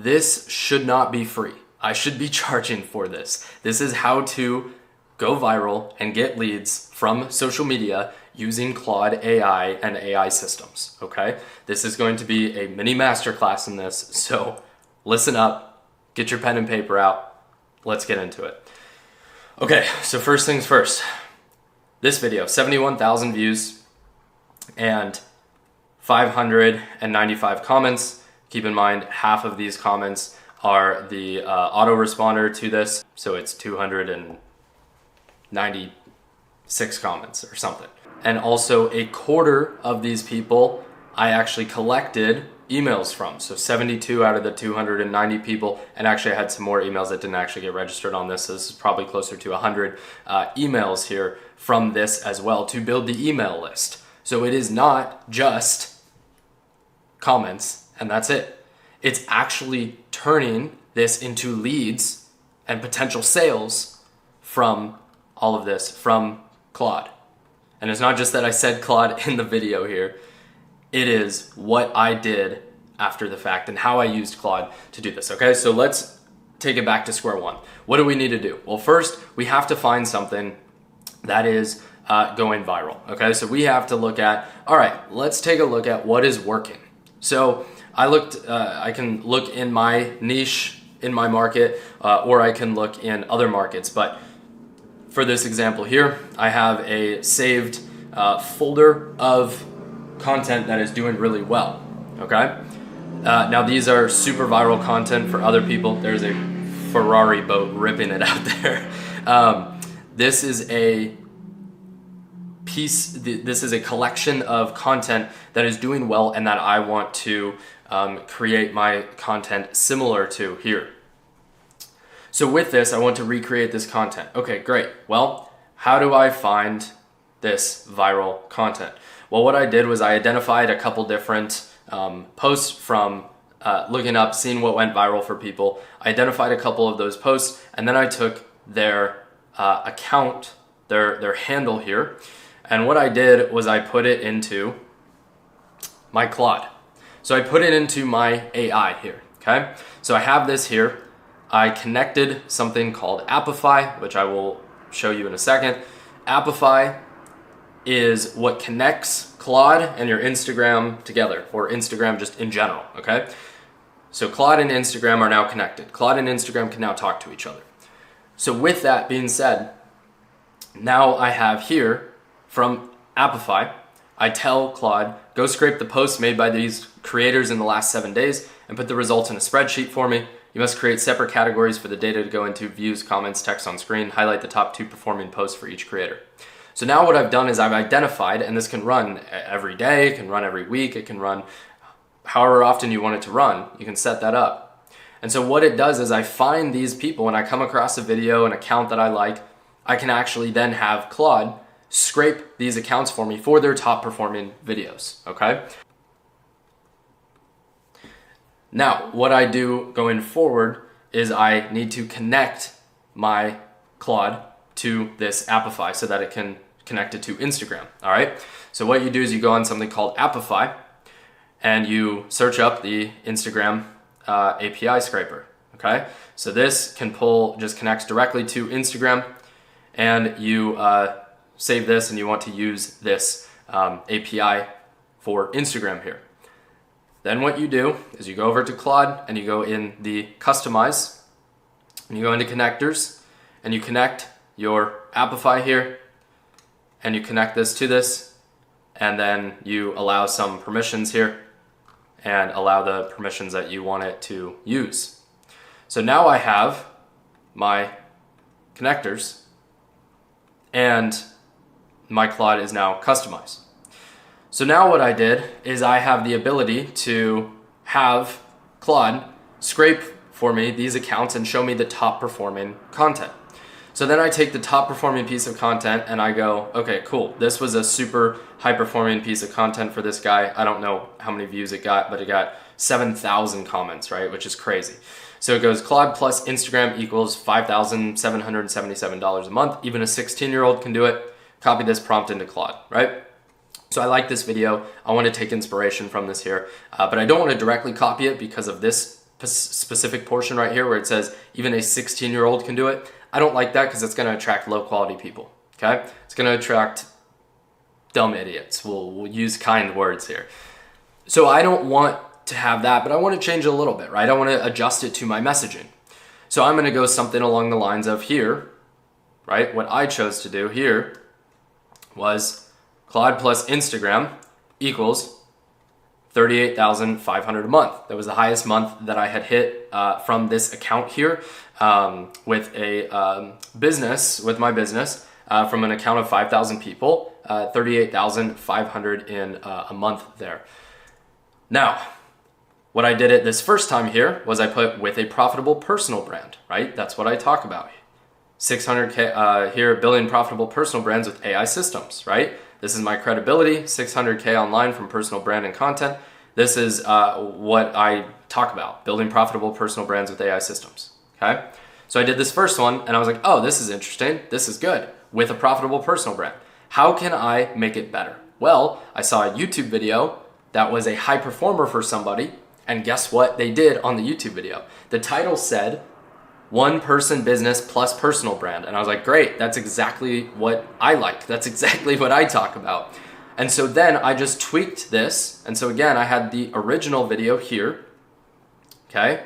this should not be free. I should be charging for this. This is how to go viral and get leads from social media using Claude AI and AI systems, okay? This is going to be a mini masterclass in this, so listen up, get your pen and paper out, let's get into it. Okay, so first things first. This video, 71,000 views and 595 comments. Keep in mind, half of these comments are the autoresponder to this, so it's 296 comments or something. And also a quarter of these people I actually collected emails from. So 72 out of the 290 people, and actually I had some more emails that didn't actually get registered on this. So this is probably closer to 100 emails here from this as well to build the email list. So it is not just comments and that's it. It's actually turning this into leads and potential sales from all of this, from Claude. And it's not just that I said Claude in the video here. It is what I did after the fact and how I used Claude to do this. Okay, so let's take it back to square one. What do we need to do? Well, first, we have to find something that is going viral. Okay, so we have to look at, all right, let's take a look at what is working. So I can look in my niche, in my market, or I can look in other markets. But for this example here, I have a saved folder of content that is doing really well, okay? Now these are super viral content for other people. There's a Ferrari boat ripping it out there. This is a piece, this is a collection of content that is doing well and that I want to create my content similar to here. So with this, I want to recreate this content. Okay, great. Well, how do I find this viral content? Well, what I did was I identified a couple different posts from looking up, seeing what went viral for people. I identified a couple of those posts, and then I took their account, their handle here, and what I did was I put it into my Claude. So I put it into my AI here, okay? So I have this here. I connected something called Appify, which I will show you in a second. Appify is what connects Claude and your Instagram together, or Instagram just in general, okay? So Claude and Instagram are now connected. Claude and Instagram can now talk to each other. So with that being said, now I have here from Appify, I tell Claude, go scrape the posts made by these creators in the last 7 days and put the results in a spreadsheet for me. You must create separate categories for the data to go into: views, comments, text on screen, highlight the top 2 performing posts for each creator. So now what I've done is I've identified, and this can run every day, it can run every week, it can run however often you want it to run. You can set that up. And so what it does is I find these people, when I come across a video, an account that I like, I can actually then have Claude scrape these accounts for me for their top performing videos, okay? Now, what I do going forward is I need to connect my Claude to this Appify so that it can connect it to Instagram, all right? So what you do is you go on something called Appify and you search up the Instagram API scraper, okay? So this can just connects directly to Instagram, and you save this and you want to use this API for Instagram here. Then what you do is you go over to Claude and you go in the customize and you go into connectors and you connect your Appify here and you connect this to this, and then you allow some permissions here and allow the permissions that you want it to use. So now I have my connectors and my Claude is now customized. So now what I did is I have the ability to have Claude scrape for me these accounts and show me the top performing content. So then I take the top performing piece of content and I go, okay, cool. This was a super high performing piece of content for this guy. I don't know how many views it got, but it got 7,000 comments, right? Which is crazy. So it goes Claude plus Instagram equals $5,777 a month. Even a 16-year-old can do it. Copy this prompt into Claude, right? So I like this video. I want to take inspiration from this here, but I don't want to directly copy it because of this specific portion right here where it says even a 16-year-old can do it. I don't like that because it's going to attract low quality people. Okay, it's going to attract dumb idiots. We'll use kind words here. So I don't want to have that, but I want to change it a little bit, right? I want to adjust it to my messaging. So I'm going to go something along the lines of here, right? What I chose to do here was Claude plus Instagram equals 38,500 a month. That was the highest month that I had hit from this account here with a business, with my business, from an account of 5,000 people, 38,500 in a month there. Now, what I did it this first time here was I put with a profitable personal brand, right? That's what I talk about. 600K here, building profitable personal brands with AI systems, right? This is my credibility, 600K online from personal brand and content. This is what I talk about, building profitable personal brands with AI systems, okay? So I did this first one and I was like, oh, this is interesting. This is good with a profitable personal brand. How can I make it better? Well, I saw a YouTube video that was a high performer for somebody, and guess what they did on the YouTube video? The title said, one person business plus personal brand. And I was like, great, that's exactly what I like. That's exactly what I talk about. And so then I just tweaked this. And so again, I had the original video here, okay?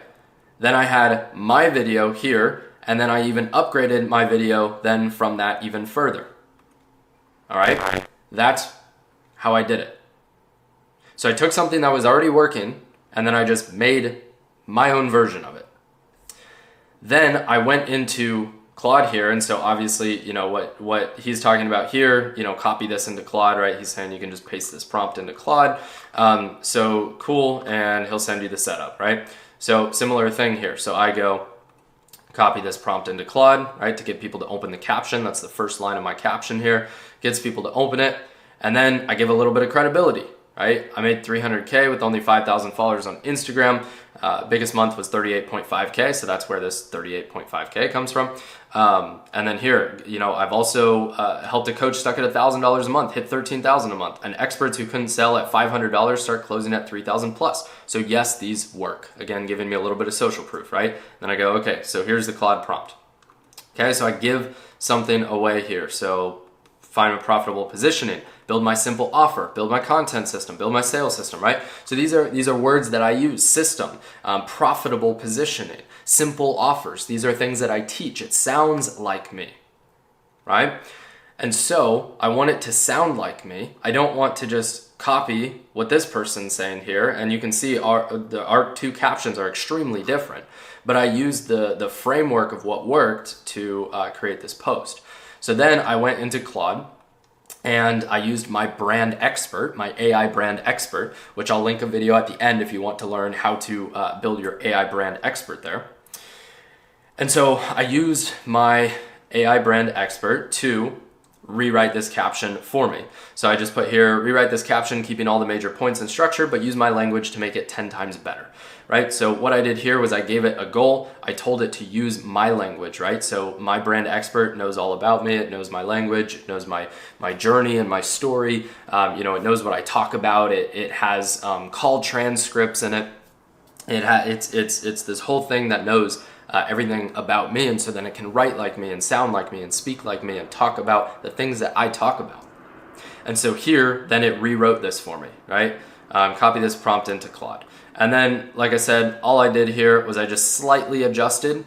Then I had my video here, and then I even upgraded my video then from that even further. All right, that's how I did it. So I took something that was already working, and then I just made my own version of it. Then I went into Claude here, and so obviously, you know, what he's talking about here, you know, copy this into Claude, right? He's saying you can just paste this prompt into Claude. So cool, and he'll send you the setup, right? So similar thing here. So I go copy this prompt into Claude, right, to get people to open the caption. That's the first line of my caption here. Gets people to open it, and then I give a little bit of credibility. Right? I made 300K with only 5,000 followers on Instagram. Biggest month was 38.5K, so that's where this 38.5K comes from. And then here, you know, I've also helped a coach stuck at $1,000 a month, hit 13,000 a month, and experts who couldn't sell at $500 start closing at 3,000 plus. So yes, these work. Again, giving me a little bit of social proof, right? Then I go, okay, so here's the Claude prompt. Okay, so I give something away here. So find a profitable positioning, build my simple offer, build my content system, build my sales system, right? So these are words that I use: system, profitable positioning, simple offers. These are things that I teach. It sounds like me, right? And so I want it to sound like me. I don't want to just copy what this person's saying here. And you can see our two captions are extremely different, but I used the framework of what worked to create this post. So then I went into Claude and I used my brand expert, my AI brand expert, which I'll link a video at the end if you want to learn how to build your AI brand expert there. And so I used my AI brand expert to rewrite this caption for me. So I just put here, rewrite this caption, keeping all the major points and structure, but use my language to make it 10 times better, right? So what I did here was I gave it a goal. I told it to use my language, right? So my brand expert knows all about me. It knows my language, it knows my journey and my story. You know, it knows what I talk about. It has call transcripts in it. It's this whole thing that knows everything about me, and so then it can write like me and sound like me and speak like me and talk about the things that I talk about. And so here, then it rewrote this for me, right? Copy this prompt into Claude. And then, like I said, all I did here was I just slightly adjusted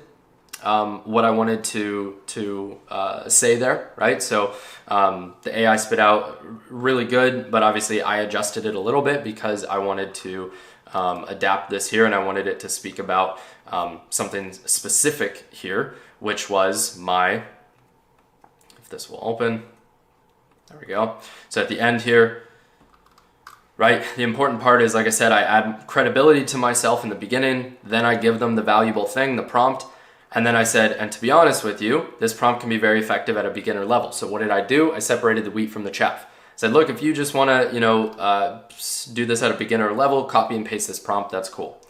what I wanted to say there, right? So the AI spit out really good, but obviously I adjusted it a little bit because I wanted to adapt this here, and I wanted it to speak about something specific here, which was my, if this will open, there we go. So at the end here, right, the important part is, like I said, I add credibility to myself in the beginning, then I give them the valuable thing, the prompt, and then I said, and to be honest with you, this prompt can be very effective at a beginner level. So what did I do? I separated the wheat from the chaff. I said, look, if you just want to, do this at a beginner level, copy and paste this prompt, that's cool.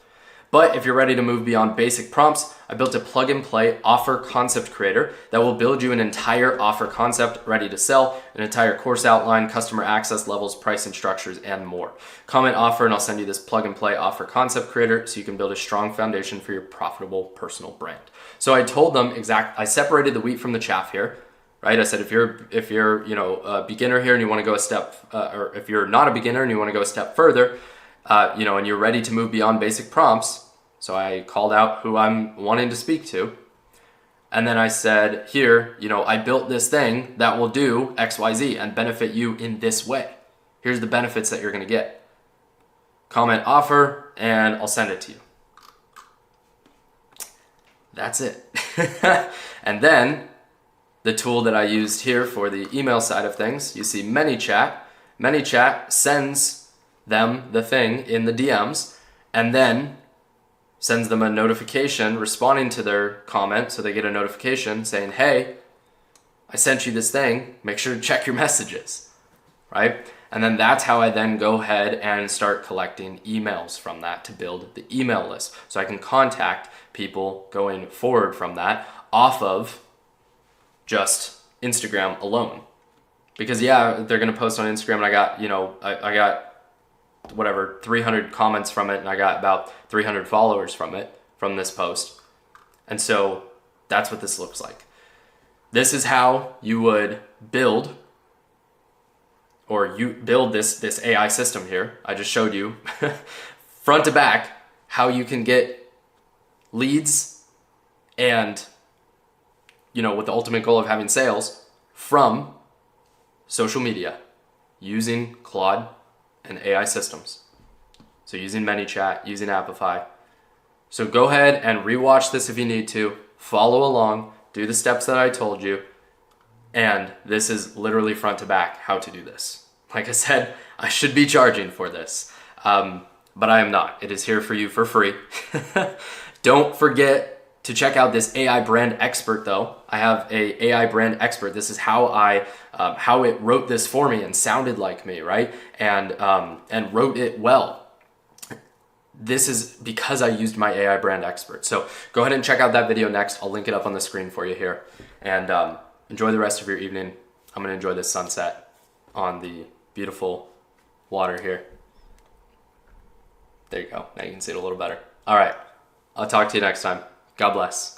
But if you're ready to move beyond basic prompts, I built a plug and play offer concept creator that will build you an entire offer concept ready to sell, an entire course outline, customer access levels, pricing structures, and more. Comment offer and I'll send you this plug and play offer concept creator so you can build a strong foundation for your profitable personal brand. So I told them I separated the wheat from the chaff here. Right? I said, if you're a beginner here and you want to go a step, or if you're not a beginner and you want to go a step further, and you're ready to move beyond basic prompts. So I called out who I'm wanting to speak to. And then I said, here, I built this thing that will do X, Y, Z and benefit you in this way. Here's the benefits that you're going to get. Comment offer and I'll send it to you. That's it. And then the tool that I used here for the email side of things, you see ManyChat. ManyChat sends them the thing in the DMs and then sends them a notification responding to their comment, so they get a notification saying, hey, I sent you this thing, make sure to check your messages, right? And then that's how I then go ahead and start collecting emails from that to build the email list. So I can contact people going forward from that off of just Instagram alone. Because yeah, they're gonna post on Instagram and I got, I got whatever, 300 comments from it and I got about 300 followers from this post. And so that's what this looks like. This is how you would build this AI system here. I just showed you front to back how you can get leads and with the ultimate goal of having sales from social media using Claude and AI systems. So using ManyChat, using Apify. So go ahead and rewatch this if you need to, follow along, do the steps that I told you, and this is literally front to back how to do this. Like I said, I should be charging for this, but I am not. It is here for you for free. Don't forget to check out this AI brand expert though. I have a AI brand expert. This is how how it wrote this for me and sounded like me, right? And wrote it well. This is because I used my AI brand expert. So go ahead and check out that video next. I'll link it up on the screen for you here. And enjoy the rest of your evening. I'm gonna enjoy this sunset on the beautiful water here. There you go. Now you can see it a little better. All right, I'll talk to you next time. God bless.